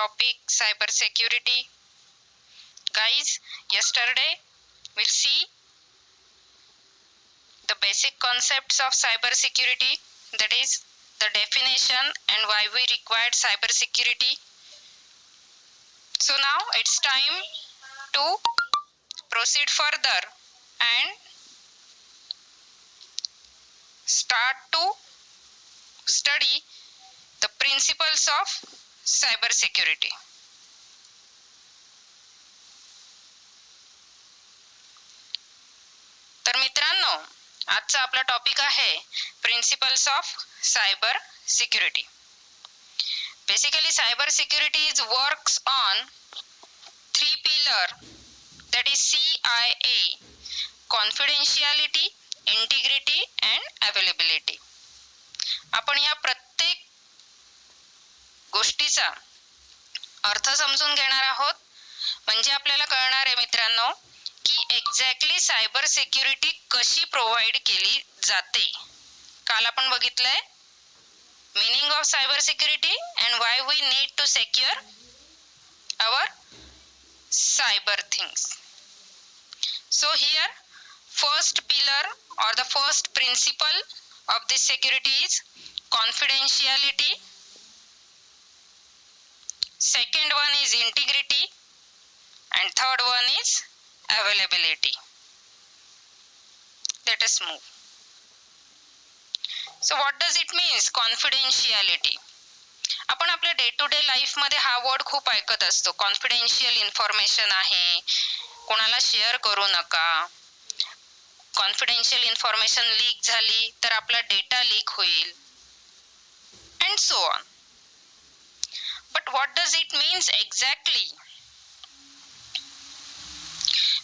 topic cyber security. Guys, yesterday we see the basic concepts of cyber security, that is the definition and why we required cyber security. So now it's time to proceed further and start to study the principles of cyber security. तर मित्रांनो, आजचा आपला topic आहे principles of cyber security. Basically cyber security is works on 3 pillar, that is CIA, confidentiality, integrity and availability. आपण या प्रत्येक गोष्टीचा अर्थ समजून घेणार आहोत. म्हणजे आपल्याला कळणार आहे मित्रांनो की एक्झॅक्टली सायबर सिक्युरिटी कशी प्रोव्हाइड केली जाते. काल आपण बघितलंय meaning of cyber security and why we need to secure our cyber things. So here first pillar or the first principle of this security is confidentiality. Second one is integrity and third one is availability. Let us move. So what does it mean confidentiality? आपण आपल्या day to day life मध्ये हा word खूप ऐकत असतो. Confidential information आहे, कोणाला share करू नका. कॉन्फिडेन्शियल इन्फॉर्मेशन लीक झाली तर आपला डेटा लीक होईल and so on. But what does it means exactly?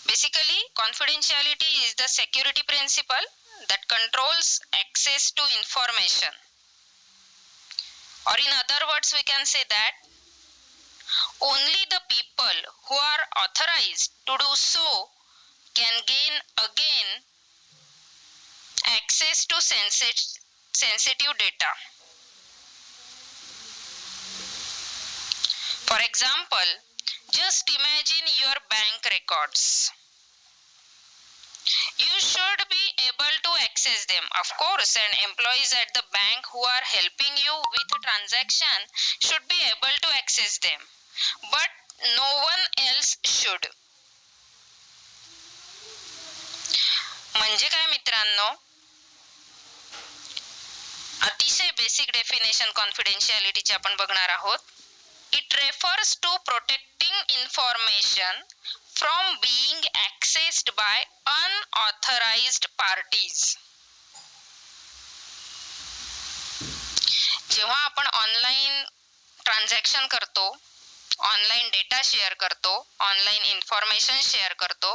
Basically confidentiality is the security principle that controls access to information, or in other words we can say that only the people who are authorized to do so can gain again access to sensitive data. For example, just imagine your bank records. You should be able to access them, of course, and employees at the bank who are helping you with a transaction should be able to access them, but no one else should. म्हणजे काय मित्रांनो, अतिशय basic definition कॉन्फिडेन्शियालिटीची आपण बघणार आहोत. It refers to protecting information from being accessed by unauthorized parties. जेव्हा आपण online transaction करतो, ऑनलाइन डेटा शेअर करतो, ऑनलाइन इन्फॉर्मेशन शेअर करतो,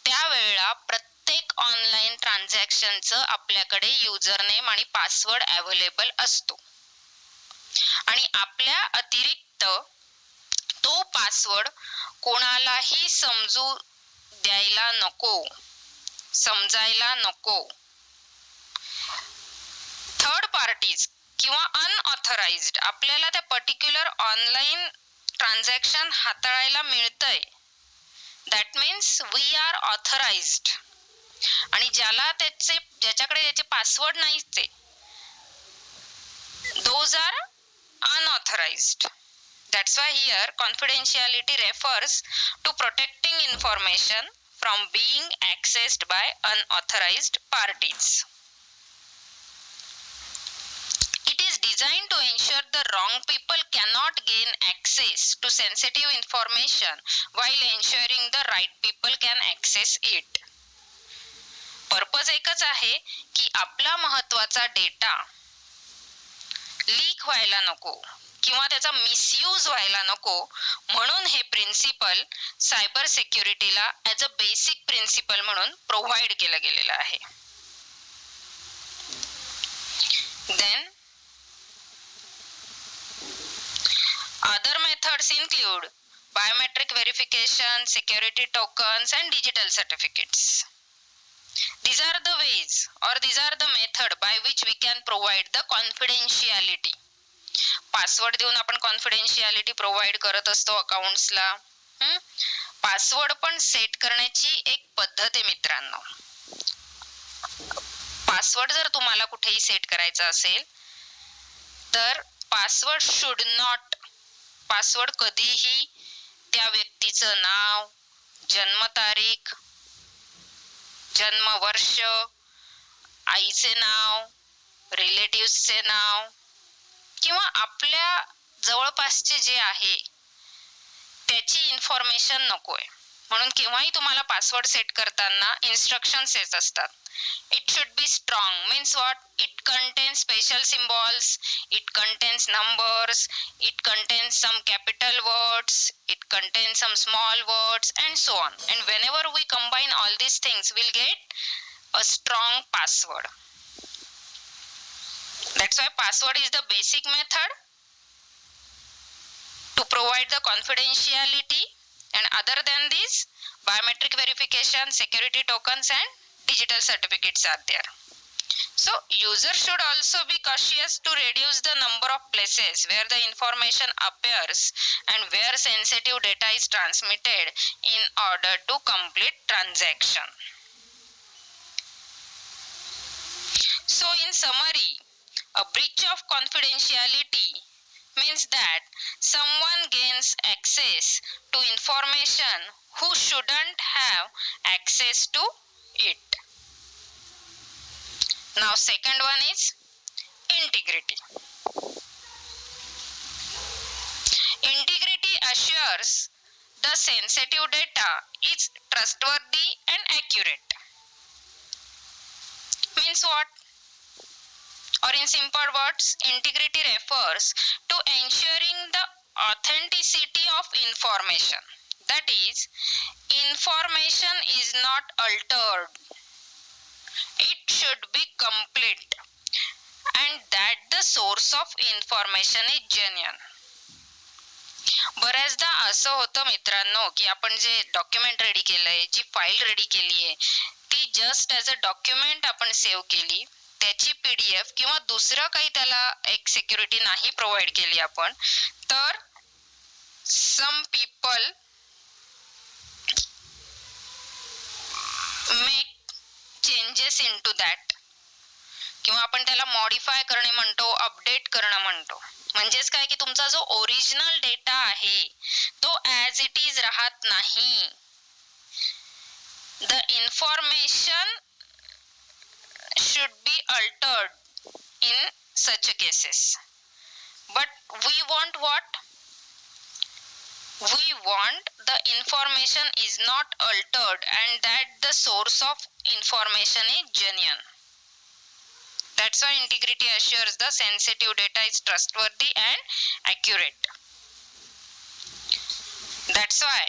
त्यावेळेला प्रत्येक ऑनलाइन ट्रान्झॅक्शनचं आपल्याकडे युजर नेम आणि पासवर्ड अवेलेबल असतो आणि आपल्या अतिरिक्त तो पासवर्ड कोणालाही समजायला नको. थर्ड पार्टीज किंवा अनऑथराइज्ड आपल्याला त्या पर्टिक्युलर ऑनलाइन ट्रान्झॅक्शन हाताळायला मिळतंय. That means we are authorized. आणि ज्याच्याकडे त्याचे पासवर्ड नाहीत ते those are unauthorized. That's why here confidentiality refers to protecting information from being accessed by unauthorized parties. It is designed to ensure the wrong people cannot gain access to sensitive information while ensuring the right people can access it. Purpose एकच आहे की आपला महत्त्वाचा data leak व्हायला नको किंवा त्याचा misuse व्हायला नको, म्हणून हे प्रिन्सिपल सायबर सिक्युरिटीला ॲज अ बेसिक प्रिन्सिपल म्हणून प्रोव्हाइड केलं गेलेलं आहे. Then other methods include biometric verification, security tokens and digital certificates. These are the ways or these are the method by which we can provide the confidentiality. Password देऊन आपण कॉन्फिडेन्शियालिटी provide करत असतो अकाउंट्सला. Password पण set करण्याची एक पद्धत आहे मित्रांनो. पासवर्ड जर तुम्हाला कुठेही सेट करायचा असेल तर पासवर्ड शुड नॉट, पासवर्ड कधीही त्या व्यक्तीचं नाव, जन्मतारीख, जन्मवर्ष, आईचे नाव, रिलेटिव्हचे नाव किंवा आपल्या जवळपासचे जे आहे त्याची इन्फॉर्मेशन नकोय. म्हणून केव्हाही तुम्हाला पासवर्ड सेट करताना इन्स्ट्रक्शन्स येत असतात. It should be strong means what? It contains special symbols, it contains numbers, it contains some capital words, it contains some small words and so on. And whenever we combine all these things, we'll get a strong password. That's why password is the basic method to provide the confidentiality, and other than this, biometric verification, security tokens and digital certificates are there. So user should also be cautious to reduce the number of places where the information appears and where sensitive data is transmitted in order to complete transaction. So in summary, a breach of confidentiality means that someone gains access to information who shouldn't have access to it. Now second one is integrity. Integrity assures the sensitive data is trustworthy and accurate. Means what? Or in simple words, integrity refers to ensuring the authenticity of information. That is, information is not altered. It should be complete and that the source of information is genuine. बऱ्याचदा असं होतं मित्रांनो की आपण जे document ready केलंय, जी file ready केली आहे ती जस्ट ॲज अ डॉक्युमेंट आपण सेव्ह केली, त्याची PDF किंवा दुसरं काही त्याला एक सिक्युरिटी नाही प्रोव्हाइड केली आपण, तर some people make changes into that, किंवा आपण त्याला मॉडिफाय करणे म्हणतो, अपडेट करणं म्हणतो. म्हणजेच काय की तुमचा जो ओरिजिनल डेटा आहे तो ॲज इट इज राहत नाही. The information should be altered in such cases. But we want what? We want the information is not altered and that the source of information is genuine. That's why integrity assures the sensitive data is trustworthy and accurate. That's why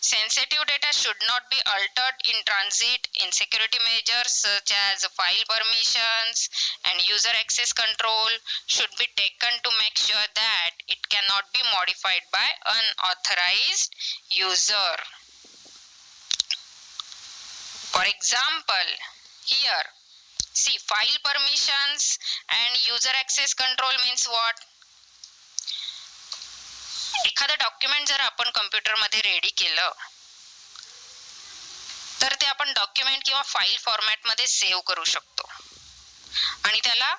sensitive data should not be altered in transit. In security measures such as file permissions and user access control should be taken to make sure that it cannot be modified by unauthorized user. For example, here, see, file permissions and user access control means what? एखादं document जर आपण कम्प्युटरमध्ये ready केलं तर ते आपण document किंवा file फॉर्मॅटमध्ये save करू शकतो आणि त्याला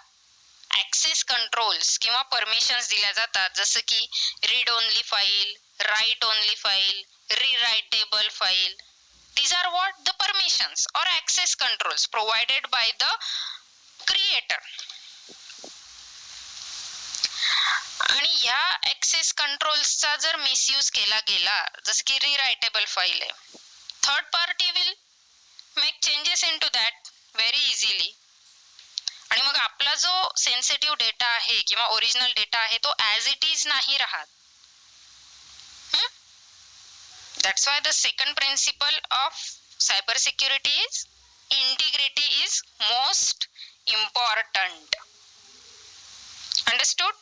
ॲक्सेस कंट्रोल्स किंवा परमिशन्स दिल्या जातात, जसं की read only file, write only file, rewritable file. These are what? The permissions or access controls provided by the creator. आणि ह्या ॲक्सेस कंट्रोल्सचा जर मिसयूज केला गेला, जसं की रीरायटेबल फाईल आहे, third party will make changes into that very easily आणि मग आपला जो सेन्सिटिव्ह डेटा आहे किंवा ओरिजिनल डेटा आहे तो ॲज इट इज नाही राहत. That's why the second principle of cyber security is integrity is most important. Understood?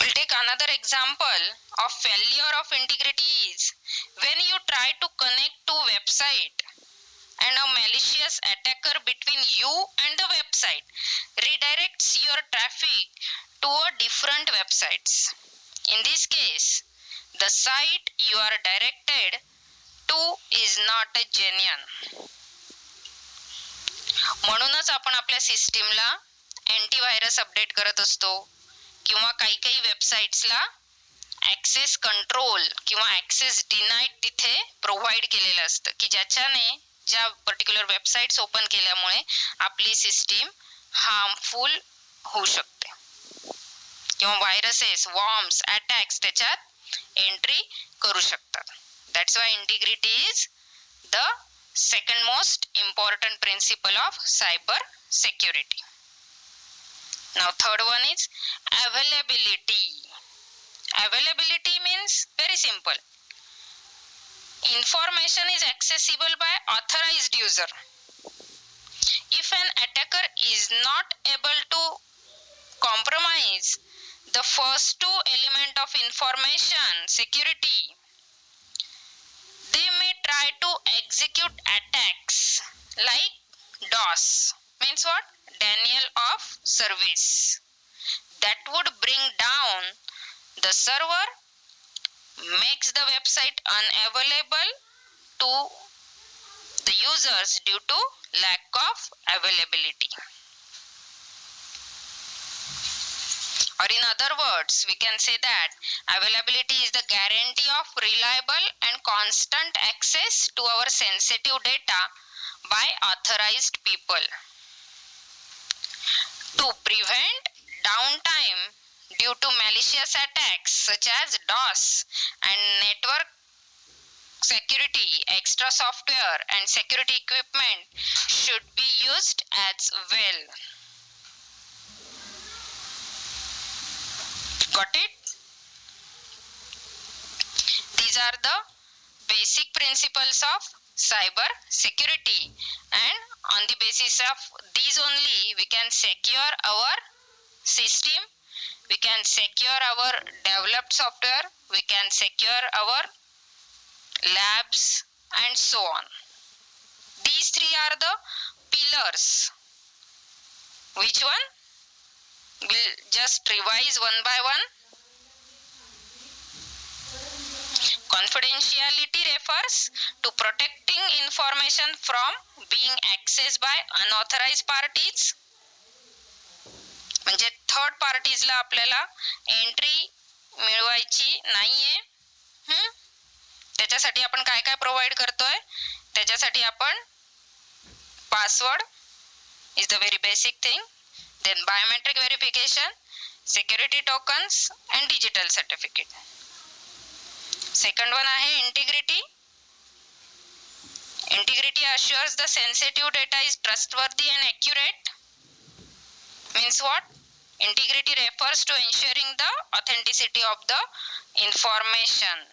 We'll take another example of failure of integrity is when you try to connect to website and a malicious attacker between you and the website redirects your traffic to a different websites. In this case, the site you are directed to is not a genuine. म्हणूनच आपण आपल्या सिस्टीमला antivirus update करत असतो किंवा काही वेबसाईट्सला access control किंवा access denied तिथे प्रोव्हाइड केलेलं असतं की ज्याच्याने ज्या पर्टिक्युलर वेबसाईट्स ओपन केल्यामुळे आपली सिस्टीम हार्मफुल होऊ शकते किंवा व्हायरसेस, वॉर्म्स, अटॅक्स त्याच्यात एंट्री करू शकतात. That's why integrity is the second most important principle of cyber security. Now third one is availability. Availability means very simple. Information is accessible by authorized user. If an attacker is not able to compromise the first two elements of information security, they may try to execute attacks like DOS, means what? Denial of service, that would bring down the server, makes the website unavailable to the users due to lack of availability. Or in other words, we can say that availability is the guarantee of reliable and constant access to our sensitive data by authorized people. To prevent downtime due to malicious attacks such as DOS and network security, extra software and security equipment should be used as well. Got it? These are the basic principles of cyber security, and on the basis of these only we can secure our system, we can secure our developed software, we can secure our labs and so on. These three are the pillars. Which one? We'll just revise one by one. Confidentiality refers to protecting information from being accessed by unauthorized parties. म्हणजे third पार्टीजला आपल्याला entry मिळवायची नाहीये. त्याच्यासाठी आपण काय काय provide करतोय? त्याच्यासाठी आपण password is the very basic thing, then biometric verification, security tokens and digital certificate. Second one आहे integrity. Integrity assures the sensitive data is trustworthy and accurate. Means what? Integrity refers to ensuring the authenticity of the information.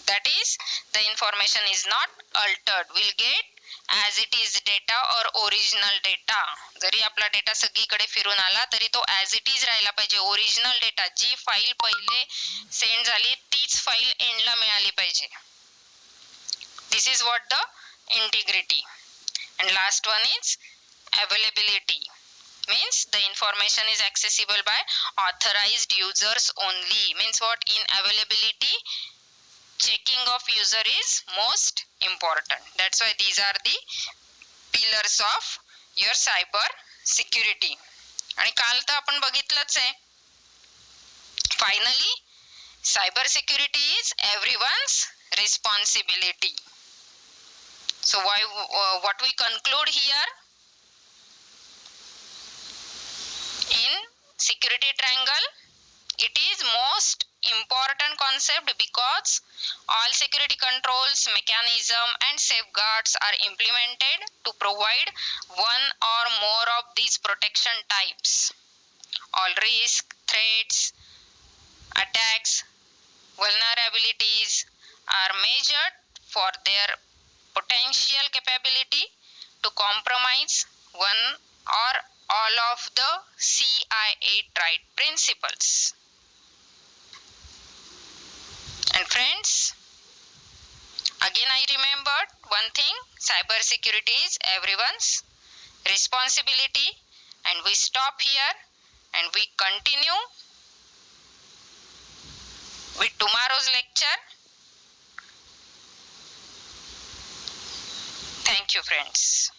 That is, the information is not altered, will get as it is data or original data. जरी आपला data सगळीकडे फिरून आला तरी तो as it is राहिला पाहिजे. Original data, जी file पहिले send झाली तीच फाईल एंडला मिळाली पाहिजे. This is what the integrity. And last one is availability. Means the information is accessible by authorized users only. Means what? In availability, checking of user is most important. That's why these are the pillars of your cyber security. आणि काल तर आपण बघितलंच आहे. Finally, cyber security is everyone's responsibility. So what we conclude here? In security triangle, it is most important concept because all security controls, mechanism and safeguards are implemented to provide one or more of these protection types. All risk, threats, attacks, vulnerabilities are measured for their potential capability to compromise one or all of the CIA tried principles. And friends, Again, I remembered one thing: cyber security is everyone's responsibility. And we stop here and we continue with tomorrow's lecture. Thank you, friends.